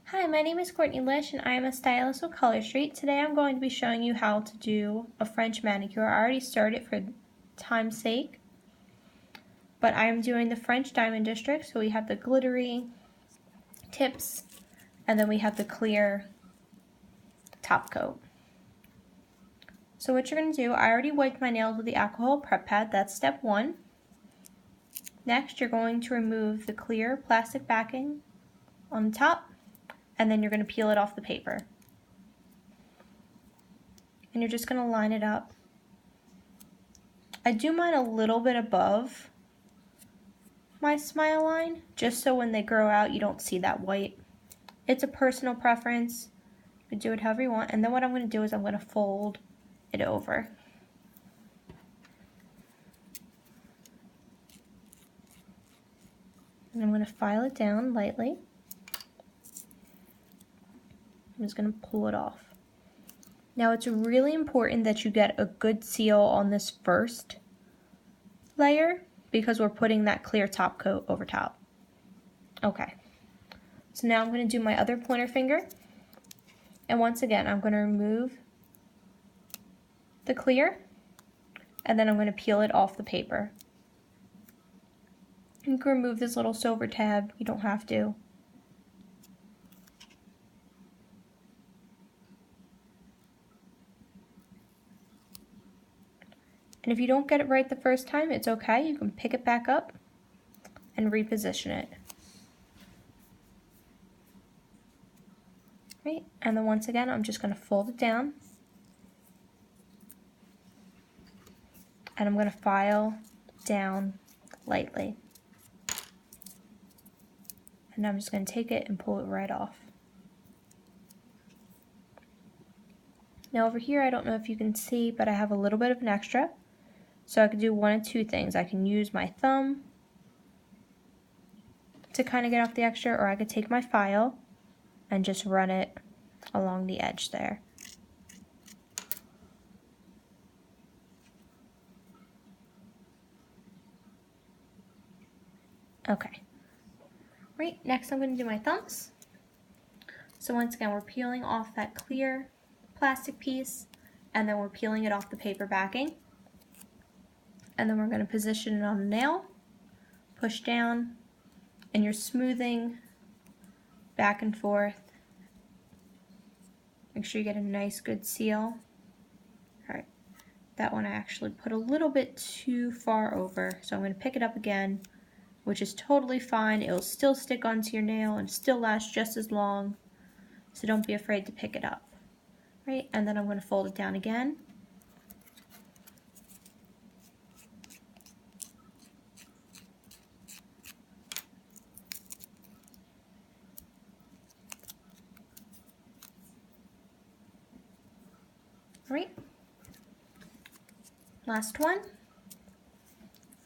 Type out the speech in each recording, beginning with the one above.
Hi, my name is Courtney Lish and I am a stylist with Color Street. Today I'm going to be showing you how to do a French manicure. I already started for time's sake, but I am doing the French Diamond District. So we have the glittery tips and then we have the clear top coat. So what you're going to do, I already wiped my nails with the alcohol prep pad. That's step one. Next, you're going to remove the clear plastic backing on the top, and then you're going to peel it off the paper. And you're just going to line it up. I do mine a little bit above my smile line, just so when they grow out you don't see that white. It's a personal preference. You can do it however you want. And then what I'm going to do is I'm going to fold it over. And I'm going to file it down lightly. I'm just going to pull it off. Now it's really important that you get a good seal on this first layer because we're putting that clear top coat over top. Okay, so now I'm going to do my other pointer finger, and once again I'm going to remove the clear and then I'm going to peel it off the paper. You can remove this little silver tab, you don't have to. And if you don't get it right the first time, it's okay. You can pick it back up and reposition it. Right, and then once again, I'm just going to fold it down. And I'm going to file down lightly. And I'm just going to take it and pull it right off. Now over here, I don't know if you can see, but I have a little bit of an extra. So I could do one of two things. I can use my thumb to kind of get off the extra, or I could take my file and just run it along the edge there. Okay. Right, next I'm going to do my thumbs. So once again, we're peeling off that clear plastic piece, and then we're peeling it off the paper backing. And then we're going to position it on the nail, push down, and you're smoothing back and forth. Make sure you get a nice good seal. Alright, that one I actually put a little bit too far over, so I'm going to pick it up again, which is totally fine. It will still stick onto your nail and still last just as long, so don't be afraid to pick it up. Right, and then I'm going to fold it down again. Alright, last one.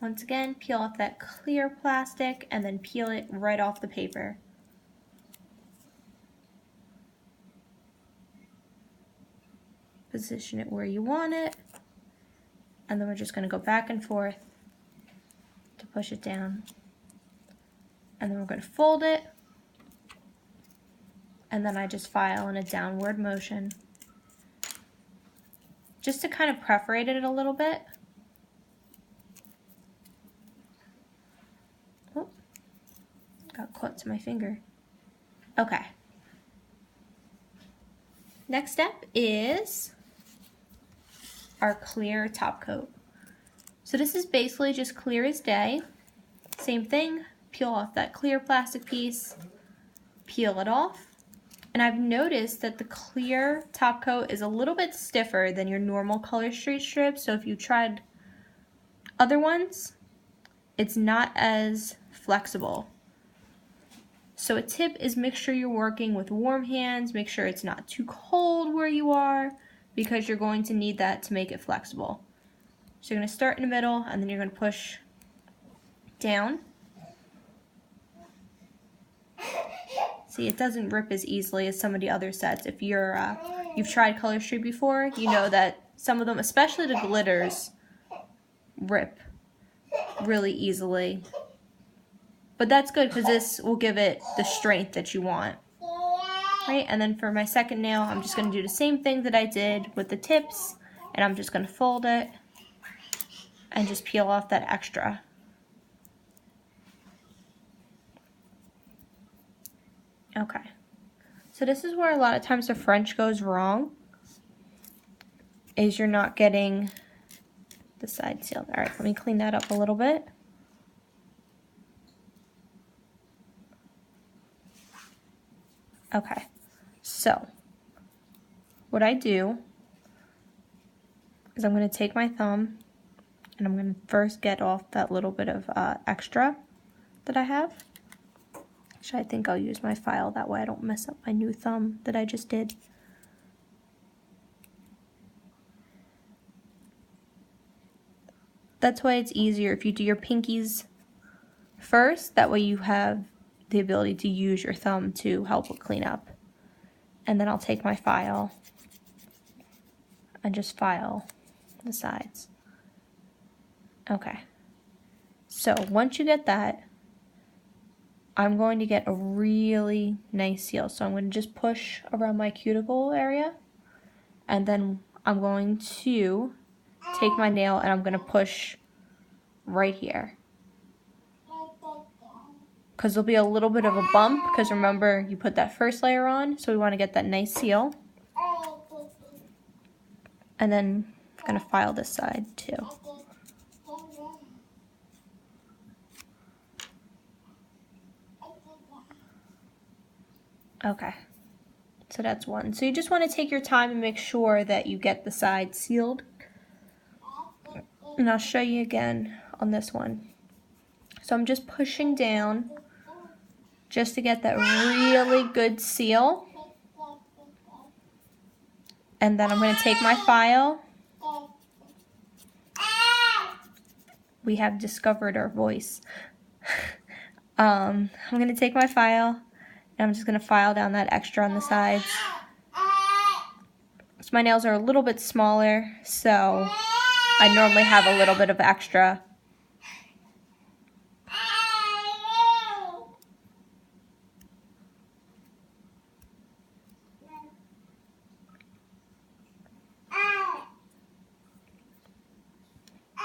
Once again, peel off that clear plastic and then peel it right off the paper. Position it where you want it, and then we're just going to go back and forth to push it down. And then we're going to fold it, and then I just file in a downward motion, just to kind of perforate it a little bit. Oh, got caught to my finger. Okay. Next step is our clear top coat. So this is basically just clear as day. Same thing, peel off that clear plastic piece, peel it off. And I've noticed that the clear top coat is a little bit stiffer than your normal Color Street strip, so if you tried other ones, it's not as flexible. So a tip is make sure you're working with warm hands, make sure it's not too cold where you are, because you're going to need that to make it flexible. So you're going to start in the middle, and then you're going to push down. See, it doesn't rip as easily as some of the other sets. If you've tried Color Street before, you know that some of them, especially the glitters, rip really easily. But that's good because this will give it the strength that you want. right? And then for my second nail, I'm just going to do the same thing that I did with the tips, and I'm just going to fold it and just peel off that extra. Okay, so this is where a lot of times the French goes wrong, is you're not getting the side sealed. All right, let me clean that up a little bit. Okay, so what I do is I'm going to take my thumb and I'm going to first get off that little bit of extra that I have. Actually, I think I'll use my file, that way I don't mess up my new thumb that I just did. That's why it's easier if you do your pinkies first, that way you have the ability to use your thumb to help with cleanup. And then I'll take my file and just file the sides. Okay, so once you get that, I'm going to get a really nice seal. So I'm going to just push around my cuticle area, and then I'm going to take my nail and I'm going to push right here. Because there'll be a little bit of a bump, because remember you put that first layer on, so we want to get that nice seal. And then I'm going to file this side too. Okay, so that's one. So you just want to take your time and make sure that you get the side sealed. And I'll show you again on this one. So I'm just pushing down just to get that really good seal. And then I'm going to take my file. We have discovered our voice. I'm going to take my file and I'm just going to file down that extra on the sides. So my nails are a little bit smaller, so I normally have a little bit of extra.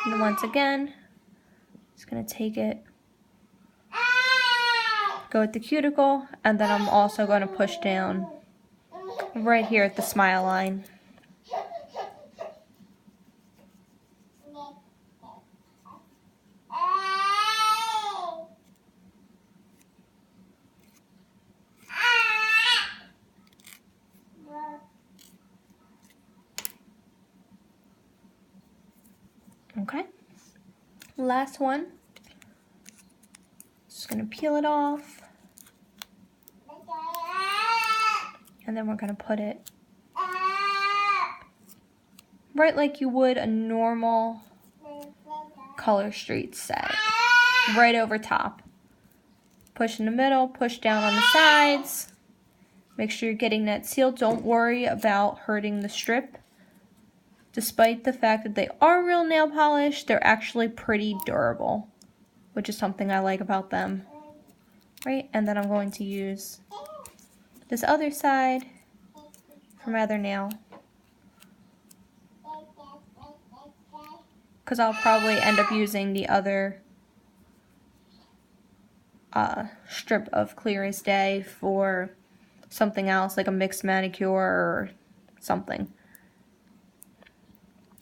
And once again, just going to take it, go with the cuticle, and then I'm also going to push down right here at the smile line. Okay, last one. Just going to peel it off. And then we're going to put it right like you would a normal Color Street set. Right over top. Push in the middle, push down on the sides. Make sure you're getting that seal. Don't worry about hurting the strip. Despite the fact that they are real nail polish, they're actually pretty durable, which is something I like about them. Right, and then I'm going to use this other side for my other nail, because I'll probably end up using the other strip of Clear as Day for something else, like a mixed manicure or something.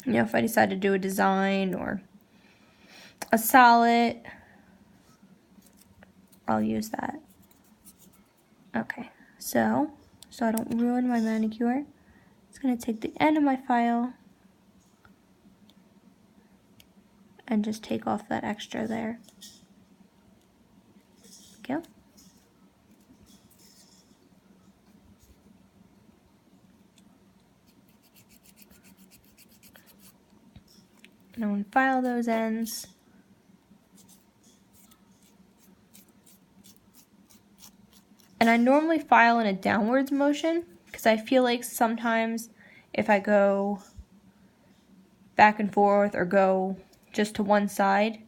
You know, if I decide to do a design or a solid, I'll use that. Okay, so I don't ruin my manicure, it's going to take the end of my file and just take off that extra there. Okay. And I'm going to file those ends. And I normally file in a downwards motion because I feel like sometimes if I go back and forth or go just to one side,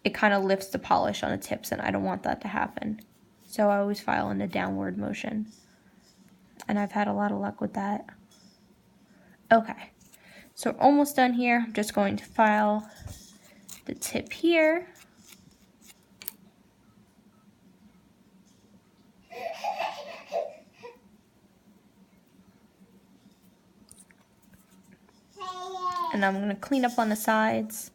it kind of lifts the polish on the tips, and I don't want that to happen. So I always file in a downward motion. and I've had a lot of luck with that. Okay, so we're almost done here. I'm just going to file the tip here. And I'm going to clean up on the sides.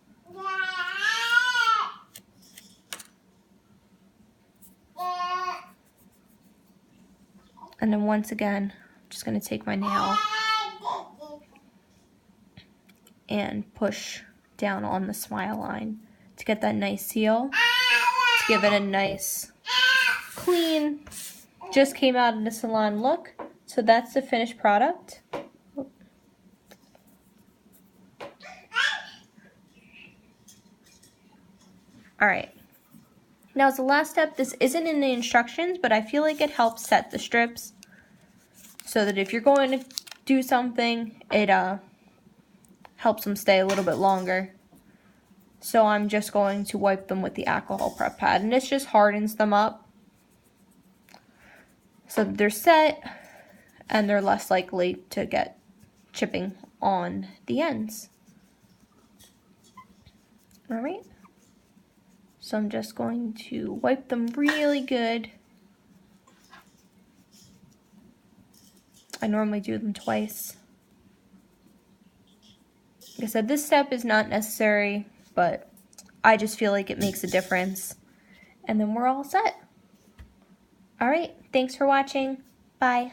And then once again, I'm just going to take my nail and push down on the smile line to get that nice seal. To give it a nice, clean, just came out of the salon look. So that's the finished product. Alright, now as the last step, this isn't in the instructions, but I feel like it helps set the strips so that if you're going to do something, it helps them stay a little bit longer. So I'm just going to wipe them with the alcohol prep pad, and this just hardens them up so that they're set and they're less likely to get chipping on the ends. Alright. So I'm just going to wipe them really good. I normally do them twice. Like I said, this step is not necessary, but I just feel like it makes a difference. And then we're all set. Alright, thanks for watching. Bye.